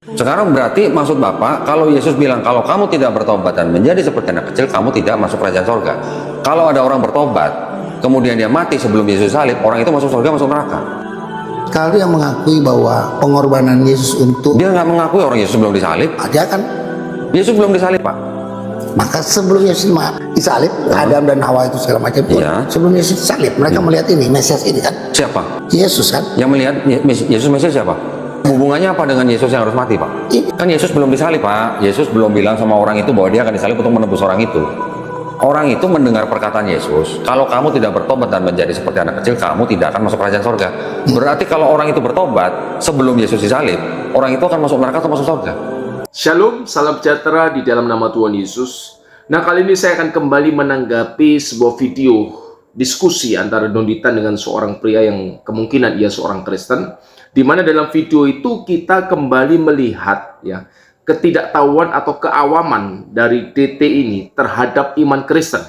Sekarang berarti maksud Bapak, kalau Yesus bilang kalau kamu tidak bertobat dan menjadi seperti anak kecil, kamu tidak masuk kerajaan sorga. Kalau ada orang bertobat, kemudian dia mati sebelum Yesus salib, orang itu masuk sorga, masuk neraka. Kalau yang mengakui bahwa pengorbanan Yesus untuk Dia nggak mengakui orang Yesus belum disalib. dia kan, Yesus belum disalib, Pak. maka sebelum Yesus disalib, Adam dan Hawa itu segala macam itu, Iya. sebelum Yesus disalib, mereka melihat ini, Mesias ini kan, Siapa? Yesus kan. Yang melihat Yesus Mesias siapa? Hubungannya apa dengan Yesus yang harus mati, Pak? Ini Kan Yesus belum disalib, Pak. Yesus belum bilang sama orang itu bahwa dia akan disalib untuk menebus orang itu. Orang itu mendengar perkataan Yesus, kalau kamu tidak bertobat dan menjadi seperti anak kecil, kamu tidak akan masuk kerajaan sorga. Berarti kalau orang itu bertobat sebelum Yesus disalib, orang itu akan masuk neraka atau masuk sorga? Shalom, salam sejahtera di dalam nama Tuhan Yesus. Nah, kali ini saya akan kembali menanggapi sebuah video diskusi antara Donditan dengan seorang pria yang kemungkinan ia seorang Kristen, di mana dalam video itu kita kembali melihat ya ketidaktahuan atau keawaman dari DT ini terhadap iman Kristen.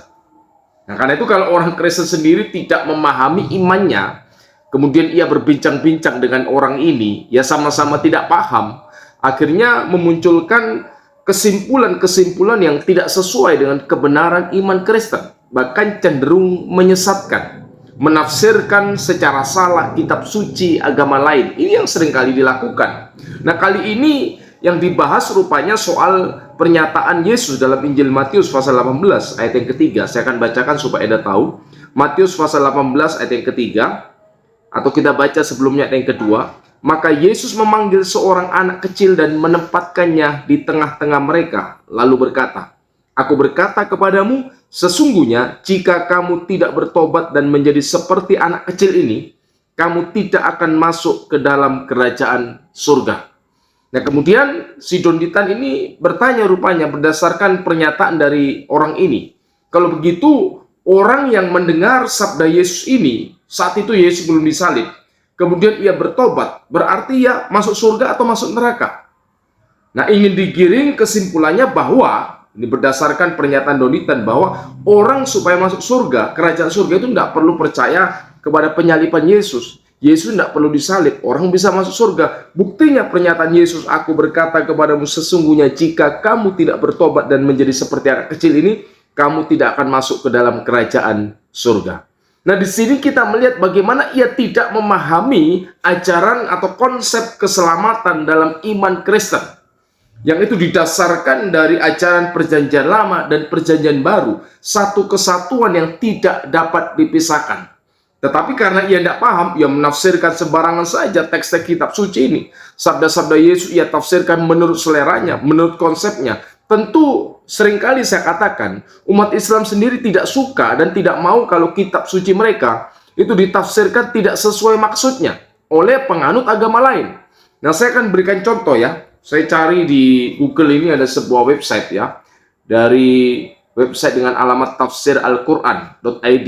Nah, karena itu kalau orang Kristen sendiri tidak memahami imannya, kemudian ia berbincang-bincang dengan orang ini, ya sama-sama tidak paham, akhirnya memunculkan kesimpulan-kesimpulan yang tidak sesuai dengan kebenaran iman Kristen, bahkan cenderung menyesatkan, menafsirkan secara salah kitab suci agama lain. Ini yang seringkali dilakukan. Nah, kali ini yang dibahas rupanya soal pernyataan Yesus dalam Injil Matius pasal 18 ayat yang ketiga. Saya akan bacakan supaya Anda tahu. Matius pasal 18 ayat yang ketiga, atau kita baca sebelumnya ayat yang kedua. Maka Yesus memanggil seorang anak kecil dan menempatkannya di tengah-tengah mereka, lalu berkata, Aku berkata kepadamu, sesungguhnya jika kamu tidak bertobat dan menjadi seperti anak kecil ini, kamu tidak akan masuk ke dalam kerajaan surga. Nah, kemudian si Donditan ini bertanya rupanya berdasarkan pernyataan dari orang ini. Kalau begitu, orang yang mendengar sabda Yesus ini, saat itu Yesus belum disalib, kemudian ia bertobat, berarti ia masuk surga atau masuk neraka. Nah, ingin digiring kesimpulannya bahwa, ini berdasarkan pernyataan Donditan, bahwa orang supaya masuk surga, kerajaan surga itu tidak perlu percaya kepada penyaliban Yesus. Yesus tidak perlu disalib, orang bisa masuk surga. Buktinya pernyataan Yesus, Aku berkata kepadamu sesungguhnya jika kamu tidak bertobat dan menjadi seperti anak kecil ini, kamu tidak akan masuk ke dalam kerajaan surga. Nah, di sini kita melihat bagaimana ia tidak memahami ajaran atau konsep keselamatan dalam iman Kristen, yang itu didasarkan dari ajaran perjanjian lama dan perjanjian baru, satu kesatuan yang tidak dapat dipisahkan. Tetapi karena ia tidak paham, ia menafsirkan sembarangan saja teks-teks kitab suci ini. Sabda-sabda Yesus ia tafsirkan menurut seleranya, menurut konsepnya. Tentu seringkali saya katakan, umat Islam sendiri tidak suka dan tidak mau kalau kitab suci mereka itu ditafsirkan tidak sesuai maksudnya oleh penganut agama lain. Nah, saya akan berikan contoh ya. Saya cari di Google ini ada sebuah website ya, dari website dengan alamat tafsiralquran.id,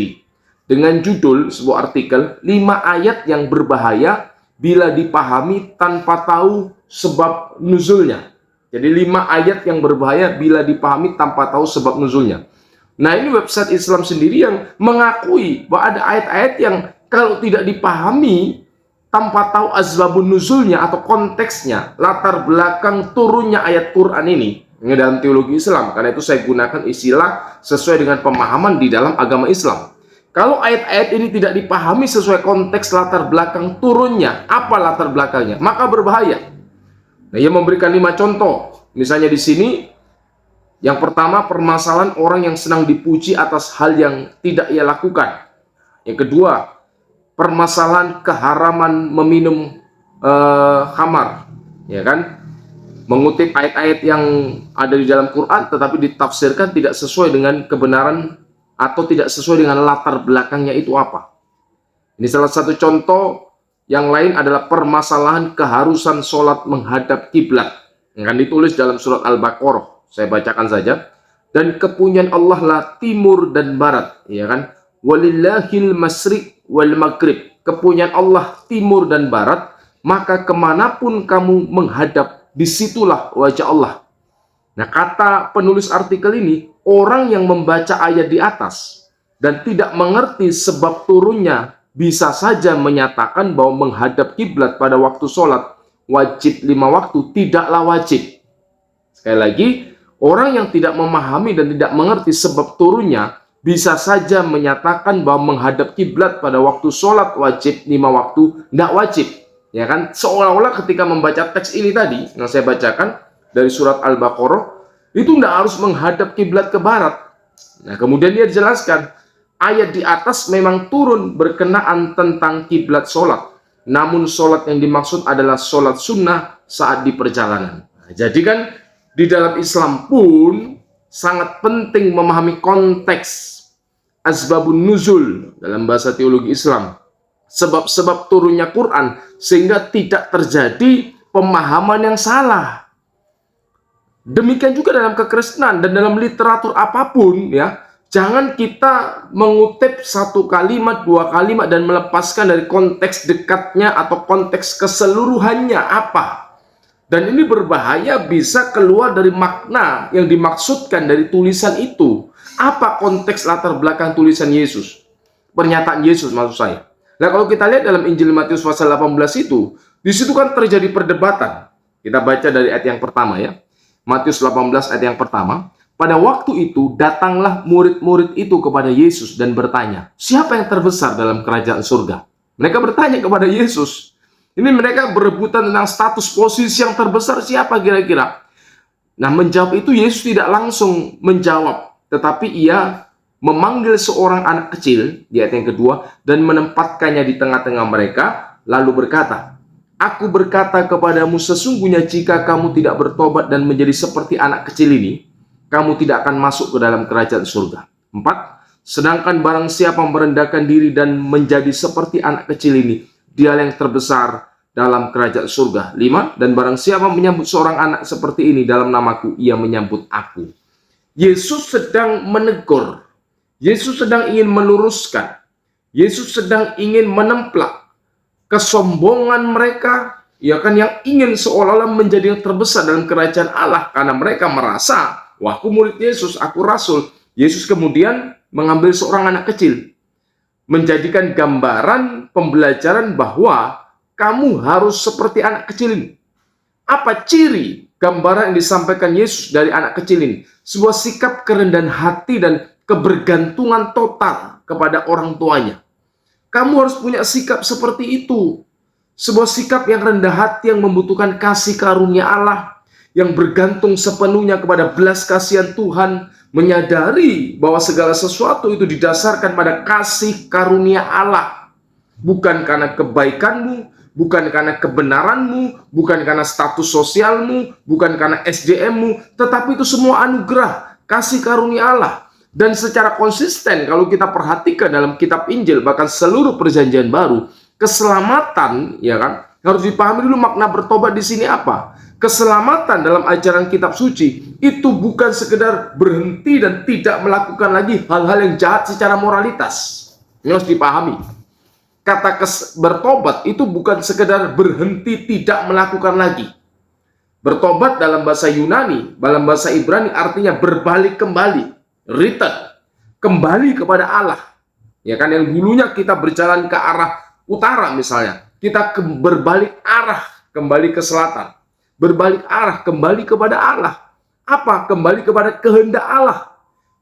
dengan judul sebuah artikel 5 ayat yang berbahaya bila dipahami tanpa tahu sebab nuzulnya. Jadi 5 ayat yang berbahaya bila dipahami tanpa tahu sebab nuzulnya. Nah, ini website Islam sendiri yang mengakui bahwa ada ayat-ayat yang kalau tidak dipahami tanpa tahu asbabun nuzulnya atau konteksnya, latar belakang turunnya ayat Quran ini dalam teologi Islam. Karena itu saya gunakan istilah sesuai dengan pemahaman di dalam agama Islam. Kalau ayat-ayat ini tidak dipahami sesuai konteks latar belakang turunnya, apa latar belakangnya, maka berbahaya. Nah, ia memberikan 5 contoh. Misalnya di sini, yang pertama, permasalahan orang yang senang dipuji atas hal yang tidak ia lakukan. Yang kedua, permasalahan keharaman meminum khamar, ya kan? Mengutip ayat-ayat yang ada di dalam Quran, tetapi ditafsirkan tidak sesuai dengan kebenaran atau tidak sesuai dengan latar belakangnya itu apa. Ini salah satu contoh. Yang lain adalah permasalahan keharusan sholat menghadap kiblat, yang akan ditulis dalam surat Al-Baqarah. Saya bacakan saja. Dan kepunyaan Allah lah timur dan barat, ya kan? Walillahil masyriq wal maghrib. Kepunyaan Allah timur dan barat, maka kemanapun kamu menghadap, disitulah wajah Allah. Nah, kata penulis artikel ini, orang yang membaca ayat di atas dan tidak mengerti sebab turunnya bisa saja menyatakan bahwa menghadap kiblat pada waktu sholat wajib 5 waktu tidaklah wajib. Sekali lagi, orang yang tidak memahami dan tidak mengerti sebab turunnya bisa saja menyatakan bahwa menghadap kiblat pada waktu sholat wajib 5 waktu tidak wajib. Ya kan? Seolah-olah ketika membaca teks ini tadi yang saya bacakan dari surat Al-Baqarah, itu tidak harus menghadap kiblat ke barat. Nah, kemudian dia dijelaskan, ayat di atas memang turun berkenaan tentang kiblat sholat. Namun sholat yang dimaksud adalah sholat sunnah saat di perjalanan. Nah, jadi kan di dalam Islam pun sangat penting memahami konteks asbabun nuzul dalam bahasa teologi Islam. Sebab-sebab turunnya Quran sehingga tidak terjadi pemahaman yang salah. Demikian juga dalam kekristenan dan dalam literatur apapun ya. Jangan kita mengutip satu kalimat, 2 kalimat dan melepaskan dari konteks dekatnya atau konteks keseluruhannya apa. Dan ini berbahaya, bisa keluar dari makna yang dimaksudkan dari tulisan itu. Apa konteks latar belakang tulisan Yesus? Pernyataan Yesus maksud saya. Nah, kalau kita lihat dalam Injil Matius pasal 18 itu, di situ kan terjadi perdebatan. Kita baca dari ayat yang pertama ya. Matius 18 ayat yang pertama. Pada waktu itu datanglah murid-murid itu kepada Yesus dan bertanya, siapa yang terbesar dalam kerajaan surga? Mereka bertanya kepada Yesus. Ini mereka berebutan tentang status posisi yang terbesar siapa kira-kira. Nah, menjawab itu Yesus tidak langsung menjawab, tetapi ia memanggil seorang anak kecil di ayat yang kedua dan menempatkannya di tengah-tengah mereka, lalu berkata, aku berkata kepadamu sesungguhnya jika kamu tidak bertobat dan menjadi seperti anak kecil ini, kamu tidak akan masuk ke dalam kerajaan surga. 4. Sedangkan barang siapa merendahkan diri dan menjadi seperti anak kecil ini, dia yang terbesar dalam kerajaan surga. 5. Dan barang siapa menyambut seorang anak seperti ini dalam namaku, ia menyambut aku. Yesus sedang menegur. Yesus sedang ingin meluruskan. Yesus sedang ingin menemplak kesombongan mereka, ya kan, yang ingin seolah-olah menjadi yang terbesar dalam kerajaan Allah karena mereka merasa, wah, aku murid Yesus, aku rasul. Yesus kemudian mengambil seorang anak kecil, menjadikan gambaran pembelajaran bahwa kamu harus seperti anak kecil ini. Apa ciri gambaran yang disampaikan Yesus dari anak kecil ini? Sebuah sikap kerendahan hati dan kebergantungan total kepada orang tuanya. Kamu harus punya sikap seperti itu. Sebuah sikap yang rendah hati yang membutuhkan kasih karunia Allah, yang bergantung sepenuhnya kepada belas kasihan Tuhan, menyadari bahwa segala sesuatu itu didasarkan pada kasih karunia Allah. Bukan karena kebaikanmu, bukan karena kebenaranmu, bukan karena status sosialmu, bukan karena SDM-mu, tetapi itu semua anugerah, kasih karunia Allah. Dan secara konsisten kalau kita perhatikan dalam kitab Injil, bahkan seluruh perjanjian baru, keselamatan, ya kan, harus dipahami dulu makna bertobat di sini apa. Keselamatan dalam ajaran kitab suci itu bukan sekedar berhenti dan tidak melakukan lagi hal-hal yang jahat secara moralitas. Ini harus dipahami. Kata bertobat itu bukan sekedar berhenti tidak melakukan lagi. Bertobat dalam bahasa Yunani, dalam bahasa Ibrani artinya berbalik kembali. Return, kembali kepada Allah, ya kan, yang dulunya kita berjalan ke arah utara misalnya, kita berbalik arah kembali ke selatan, berbalik arah kembali kepada Allah. Apa? Kembali kepada kehendak Allah,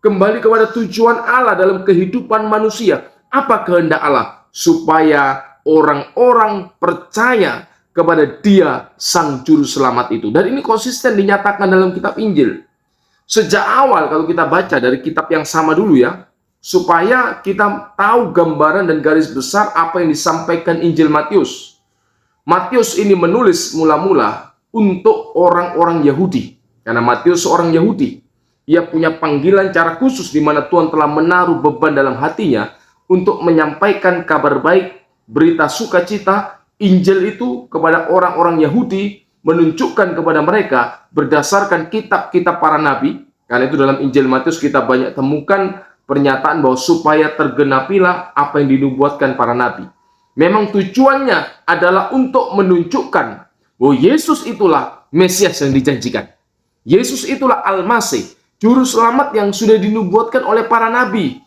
kembali kepada tujuan Allah dalam kehidupan manusia. Apa kehendak Allah? Supaya orang-orang percaya kepada Dia Sang Juru Selamat itu. Dan ini konsisten dinyatakan dalam kitab Injil. Sejak awal kalau kita baca dari kitab yang sama dulu ya, supaya kita tahu gambaran dan garis besar apa yang disampaikan Injil Matius. Matius ini menulis mula-mula untuk orang-orang Yahudi. Karena Matius seorang Yahudi. Ia punya panggilan cara khusus di mana Tuhan telah menaruh beban dalam hatinya untuk menyampaikan kabar baik, berita sukacita, Injil itu kepada orang-orang Yahudi, menunjukkan kepada mereka berdasarkan kitab-kitab para nabi. Karena itu dalam Injil Matius kita banyak temukan pernyataan bahwa supaya tergenapilah apa yang dinubuatkan para nabi. Memang tujuannya adalah untuk menunjukkan bahwa Yesus itulah Mesias yang dijanjikan. Yesus itulah Al-Masih, Juru Selamat yang sudah dinubuatkan oleh para nabi.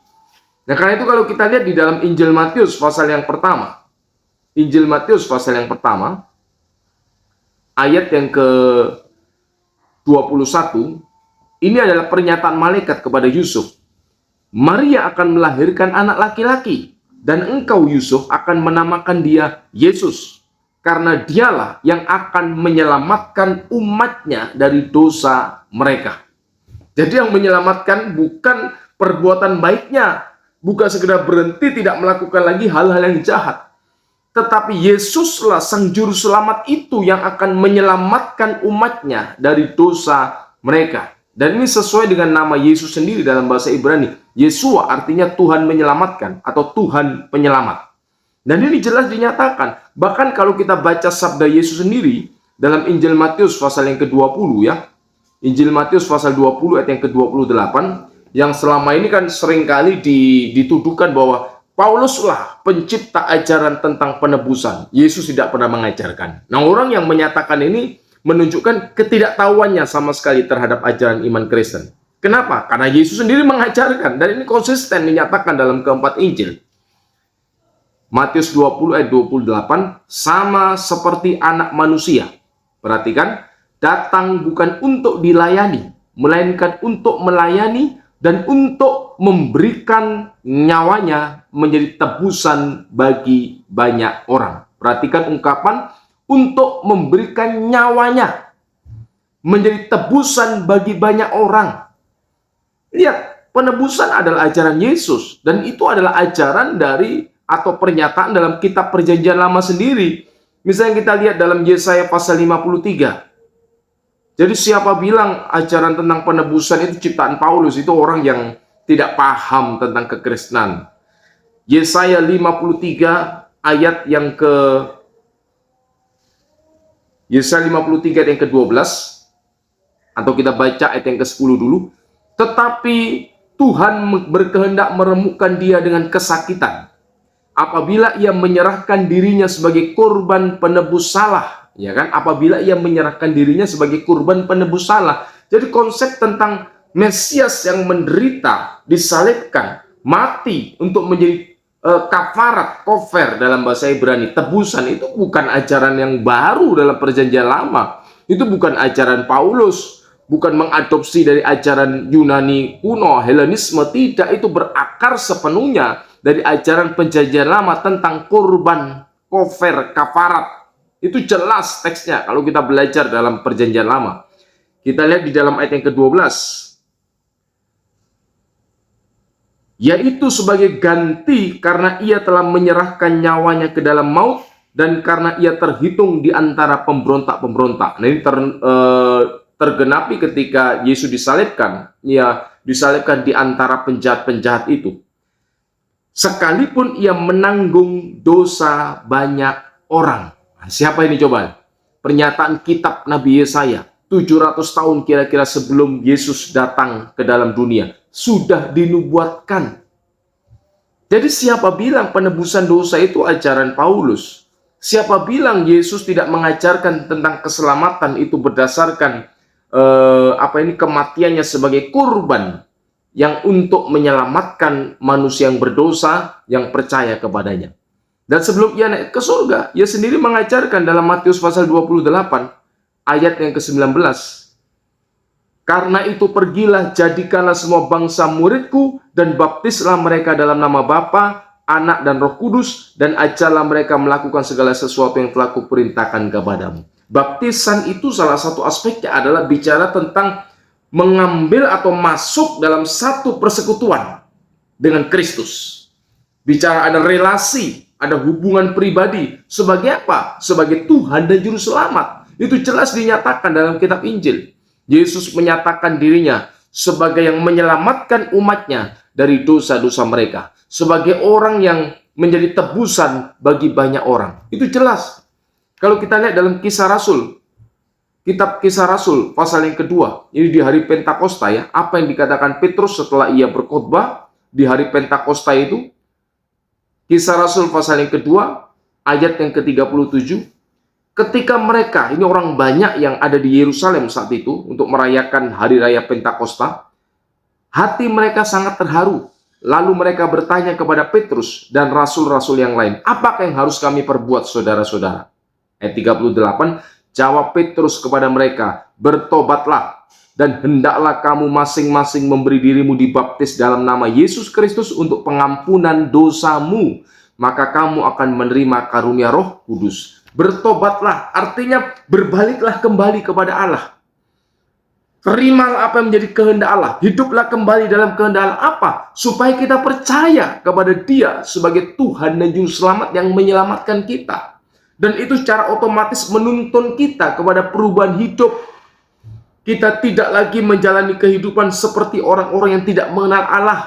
Nah, karena itu kalau kita lihat di dalam Injil Matius pasal yang pertama, Injil Matius pasal yang pertama, ayat yang ke-21, ini adalah pernyataan malaikat kepada Yusuf. Maria akan melahirkan anak laki-laki, dan engkau Yusuf akan menamakan dia Yesus, karena dialah yang akan menyelamatkan umatnya dari dosa mereka. Jadi yang menyelamatkan bukan perbuatan baiknya, bukan sekedar berhenti tidak melakukan lagi hal-hal yang jahat, tetapi Yesuslah sang juru selamat itu yang akan menyelamatkan umatnya dari dosa mereka. Dan ini sesuai dengan nama Yesus sendiri dalam bahasa Ibrani. Yeshua artinya Tuhan menyelamatkan atau Tuhan penyelamat. Dan ini jelas dinyatakan. Bahkan kalau kita baca sabda Yesus sendiri dalam Injil Matius pasal yang ke-20 ya. Injil Matius pasal 20 ayat yang ke-28, yang selama ini kan seringkali dituduhkan bahwa Pauluslah pencipta ajaran tentang penebusan. Yesus tidak pernah mengajarkan. Nah, orang yang menyatakan ini menunjukkan ketidaktahuannya sama sekali terhadap ajaran iman Kristen. Kenapa? Karena Yesus sendiri mengajarkan, dan ini konsisten dinyatakan dalam keempat Injil. Matius 20 ayat 28, sama seperti anak manusia. Perhatikan, datang bukan untuk dilayani, melainkan untuk melayani dan untuk memberikan nyawanya menjadi tebusan bagi banyak orang. Perhatikan ungkapan untuk memberikan nyawanya menjadi tebusan bagi banyak orang. Lihat, penebusan adalah ajaran Yesus, dan itu adalah ajaran dari atau pernyataan dalam kitab Perjanjian Lama sendiri. Misalnya kita lihat dalam Yesaya pasal 53. Jadi siapa bilang ajaran tentang penebusan itu ciptaan Paulus, itu orang yang tidak paham tentang kekristenan. Yesaya 53 ayat yang Yesaya 53 ayat yang ke-12, atau kita baca ayat yang ke-10 dulu. Tetapi Tuhan berkehendak meremukkan dia dengan kesakitan, apabila ia menyerahkan dirinya sebagai korban penebus salah. Ya kan? Apabila ia menyerahkan dirinya sebagai korban penebus salah. Jadi konsep tentang Mesias yang menderita, disalibkan, mati untuk menjadi kafarat, kofer dalam bahasa Ibrani, tebusan, itu bukan ajaran yang baru dalam Perjanjian Lama. Itu bukan ajaran Paulus, bukan mengadopsi dari ajaran Yunani kuno, Helenisme. Tidak, itu berakar sepenuhnya dari ajaran Perjanjian Lama tentang korban, kofer, kafarat. Itu jelas teksnya kalau kita belajar dalam Perjanjian Lama. Kita lihat di dalam ayat yang ke-12. Yaitu sebagai ganti karena ia telah menyerahkan nyawanya ke dalam maut, dan karena ia terhitung di antara pemberontak-pemberontak. Nah, ini tergenapi ketika Yesus disalibkan. Ia disalibkan di antara penjahat-penjahat itu. Sekalipun ia menanggung dosa banyak orang. Nah, siapa ini coba? Pernyataan kitab Nabi Yesaya 700 tahun kira-kira sebelum Yesus datang ke dalam dunia sudah dinubuatkan. Jadi siapa bilang penebusan dosa itu ajaran Paulus? Siapa bilang Yesus tidak mengajarkan tentang keselamatan itu berdasarkan kematiannya sebagai kurban yang untuk menyelamatkan manusia yang berdosa yang percaya kepadanya. Dan sebelum ia naik ke surga, ia sendiri mengajarkan dalam Matius pasal 28 ayat yang ke-19. Karena itu pergilah, jadikanlah semua bangsa muridku, dan baptislah mereka dalam nama Bapa, Anak, dan Roh Kudus, dan ajarlah mereka melakukan segala sesuatu yang telah kuperintahkan kepadamu. Baptisan itu salah satu aspeknya adalah bicara tentang mengambil atau masuk dalam satu persekutuan dengan Kristus. Bicara ada relasi, ada hubungan pribadi. Sebagai apa? Sebagai Tuhan dan Juru Selamat. Itu jelas dinyatakan dalam kitab Injil. Yesus menyatakan dirinya sebagai yang menyelamatkan umatnya dari dosa-dosa mereka. Sebagai orang yang menjadi tebusan bagi banyak orang. Itu jelas. Kalau kita lihat dalam Kisah Rasul, kitab Kisah Rasul pasal yang kedua, ini di hari Pentakosta ya, apa yang dikatakan Petrus setelah ia berkhotbah di hari Pentakosta itu. Kisah Rasul pasal yang kedua, ayat yang ke-37. Ketika mereka, ini orang banyak yang ada di Yerusalem saat itu untuk merayakan hari raya Pentakosta, hati mereka sangat terharu. Lalu mereka bertanya kepada Petrus dan rasul-rasul yang lain, apakah yang harus kami perbuat, saudara-saudara? Ayat 38, Jawab Petrus kepada mereka, "Bertobatlah, dan hendaklah kamu masing-masing memberi dirimu dibaptis dalam nama Yesus Kristus untuk pengampunan dosamu, maka kamu akan menerima karunia Roh Kudus." Bertobatlah artinya berbaliklah kembali kepada Allah. Terimalah apa yang menjadi kehendak Allah. Hiduplah kembali dalam kehendak Allah. Apa? Supaya kita percaya kepada Dia sebagai Tuhan dan Juru Selamat yang menyelamatkan kita. Dan itu secara otomatis menuntun kita kepada perubahan hidup. Kita tidak lagi menjalani kehidupan seperti orang-orang yang tidak mengenal Allah.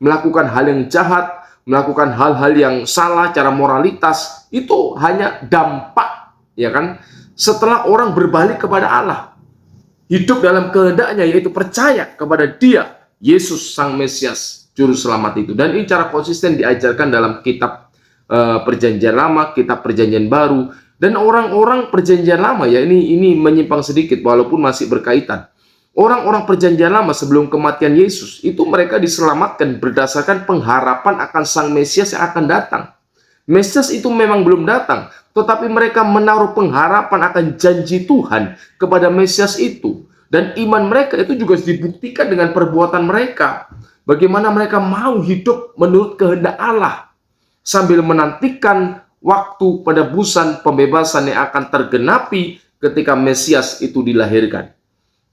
Melakukan hal yang jahat, melakukan hal-hal yang salah, cara moralitas. Itu hanya dampak, ya kan? Setelah orang berbalik kepada Allah. Hidup dalam kehendaknya, yaitu percaya kepada Dia, Yesus Sang Mesias, Juru Selamat itu. Dan ini cara konsisten diajarkan dalam kitab Perjanjian Lama, kitab Perjanjian Baru. Dan orang-orang Perjanjian Lama, ya ini menyimpang sedikit walaupun masih berkaitan. Orang-orang Perjanjian Lama sebelum kematian Yesus, itu mereka diselamatkan berdasarkan pengharapan akan Sang Mesias yang akan datang. Mesias itu memang belum datang, tetapi mereka menaruh pengharapan akan janji Tuhan kepada Mesias itu. Dan iman mereka itu juga dibuktikan dengan perbuatan mereka. Bagaimana mereka mau hidup menurut kehendak Allah, sambil menantikan waktu penebusan pembebasan yang akan tergenapi ketika Mesias itu dilahirkan.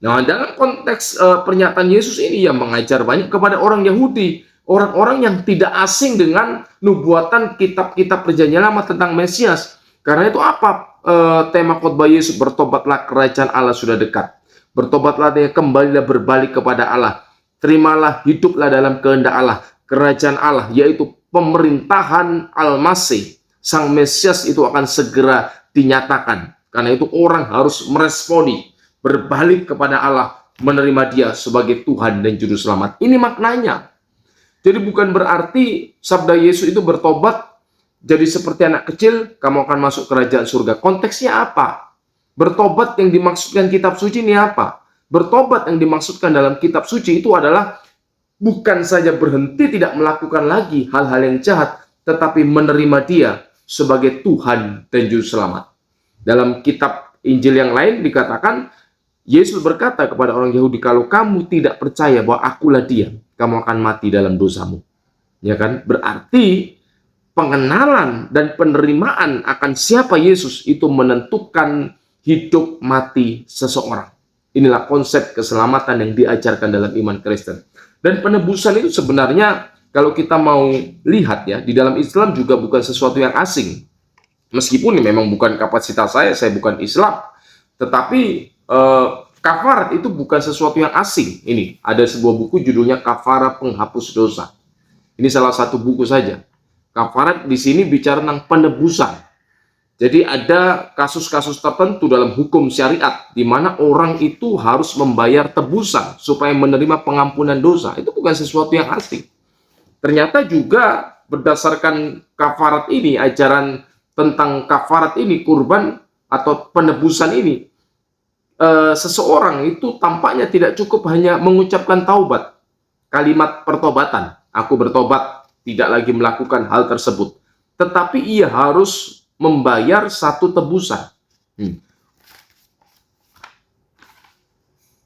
Nah, dalam konteks pernyataan Yesus ini yang mengajar banyak kepada orang Yahudi, orang-orang yang tidak asing dengan nubuatan kitab-kitab Perjanjian Lama tentang Mesias. Karena itu apa tema khotbah Yesus? Bertobatlah, kerajaan Allah sudah dekat. Bertobatlah dan kembalilah berbalik kepada Allah. Terimalah, hiduplah dalam kehendak Allah. Kerajaan Allah, yaitu pemerintahan Al-Masih, Sang Mesias itu akan segera dinyatakan. Karena itu orang harus meresponi, berbalik kepada Allah, menerima Dia sebagai Tuhan dan Juru Selamat. Ini maknanya. Jadi bukan berarti sabda Yesus itu bertobat jadi seperti anak kecil, kamu akan masuk kerajaan surga. Konteksnya apa? Bertobat yang dimaksudkan kitab suci ini apa? Bertobat yang dimaksudkan dalam kitab suci itu adalah bukan saja berhenti tidak melakukan lagi hal-hal yang jahat, tetapi menerima Dia sebagai Tuhan dan Juru Selamat. Dalam kitab Injil yang lain dikatakan, Yesus berkata kepada orang Yahudi, kalau kamu tidak percaya bahwa akulah Dia, kamu akan mati dalam dosamu. Ya kan? Berarti pengenalan dan penerimaan akan siapa Yesus itu menentukan hidup mati seseorang. Inilah konsep keselamatan yang diajarkan dalam iman Kristen. Dan penebusan itu sebenarnya kalau kita mau lihat ya, di dalam Islam juga bukan sesuatu yang asing. Meskipun ini memang bukan kapasitas saya bukan Islam. Tetapi kafarat itu bukan sesuatu yang asing. Ini ada sebuah buku judulnya Kafarat Penghapus Dosa. Ini salah satu buku saja. Kafarat di sini bicara tentang penebusan. Jadi ada kasus-kasus tertentu dalam hukum syariat di mana orang itu harus membayar tebusan supaya menerima pengampunan dosa. Itu bukan sesuatu yang asing. Ternyata juga berdasarkan kafarat ini, ajaran tentang kafarat ini, kurban atau penebusan ini, seseorang itu tampaknya tidak cukup hanya mengucapkan taubat, kalimat pertobatan, aku bertobat, tidak lagi melakukan hal tersebut. Tetapi ia harus membayar satu tebusan.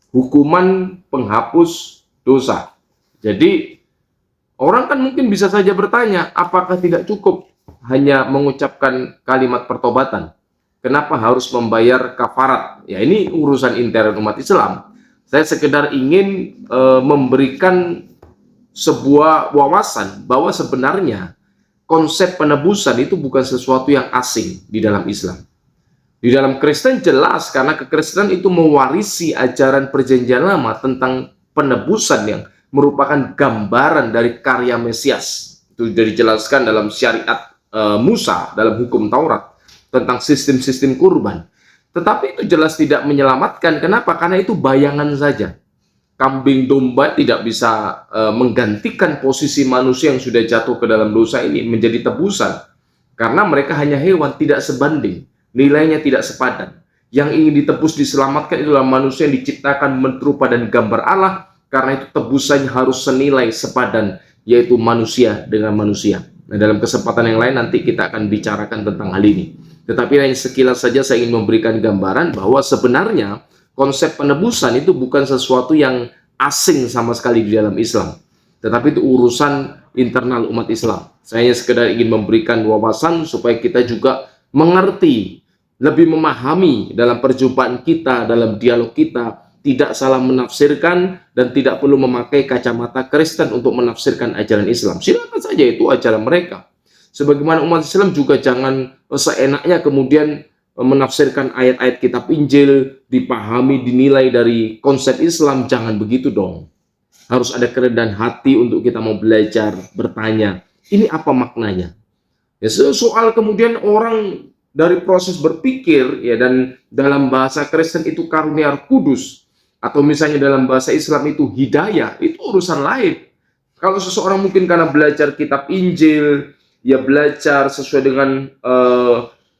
Hukuman penghapus dosa. Jadi, orang kan mungkin bisa saja bertanya, apakah tidak cukup hanya mengucapkan kalimat pertobatan? Kenapa harus membayar kafarat? Ya, ini urusan intern umat Islam. Saya sekedar ingin memberikan sebuah wawasan bahwa sebenarnya konsep penebusan itu bukan sesuatu yang asing di dalam Islam. Di dalam Kristen jelas, karena kekristenan itu mewarisi ajaran Perjanjian Lama tentang penebusan yang merupakan gambaran dari karya Mesias. Itu sudah dijelaskan dalam syariat Musa, dalam hukum Taurat, tentang sistem-sistem kurban. Tetapi itu jelas tidak menyelamatkan. Kenapa? Karena itu bayangan saja. Kambing domba tidak bisa menggantikan posisi manusia yang sudah jatuh ke dalam dosa ini menjadi tebusan. Karena mereka hanya hewan, tidak sebanding. Nilainya tidak sepadan. Yang ingin ditebus, diselamatkan itulah manusia yang diciptakan menyerupa dan gambar Allah. Karena itu tebusannya harus senilai sepadan, yaitu manusia dengan manusia. Nah, dalam kesempatan yang lain nanti kita akan bicarakan tentang hal ini. Tetapi hanya sekilas saja saya ingin memberikan gambaran bahwa sebenarnya konsep penebusan itu bukan sesuatu yang asing sama sekali di dalam Islam, tetapi itu urusan internal umat Islam. Saya hanya sekedar ingin memberikan wawasan supaya kita juga mengerti, lebih memahami dalam perjumpaan kita, dalam dialog kita, tidak salah menafsirkan dan tidak perlu memakai kacamata Kristen untuk menafsirkan ajaran Islam. Silakan saja, itu ajaran mereka. Sebagaimana umat Islam juga jangan seenaknya kemudian menafsirkan ayat-ayat kitab Injil, dipahami, dinilai dari konsep Islam. Jangan begitu dong. Harus ada kerendahan hati untuk kita mau belajar, bertanya, ini apa maknanya? Ya, soal kemudian orang dari proses berpikir, ya, dan dalam bahasa Kristen itu karunia Roh Kudus, atau misalnya dalam bahasa Islam itu hidayah, itu urusan lain. Kalau seseorang mungkin karena belajar kitab Injil, ya belajar sesuai dengan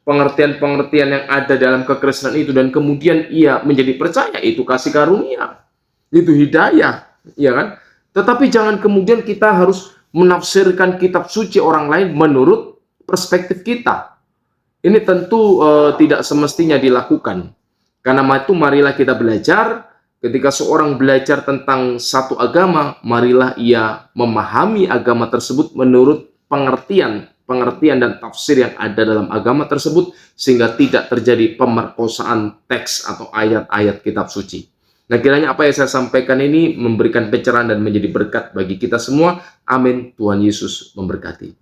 pengertian-pengertian yang ada dalam kekristenan itu, dan kemudian ia menjadi percaya, itu kasih karunia, itu hidayah, ya kan? Tetapi jangan kemudian kita harus menafsirkan kitab suci orang lain menurut perspektif kita. Ini tentu tidak semestinya dilakukan. Karena itu marilah kita belajar. Ketika seorang belajar tentang satu agama, marilah ia memahami agama tersebut menurut pengertian dan tafsir yang ada dalam agama tersebut, sehingga tidak terjadi pemerkosaan teks atau ayat-ayat kitab suci. Nah, kiranya apa yang saya sampaikan ini memberikan pencerahan dan menjadi berkat bagi kita semua. Amin. Tuhan Yesus memberkati.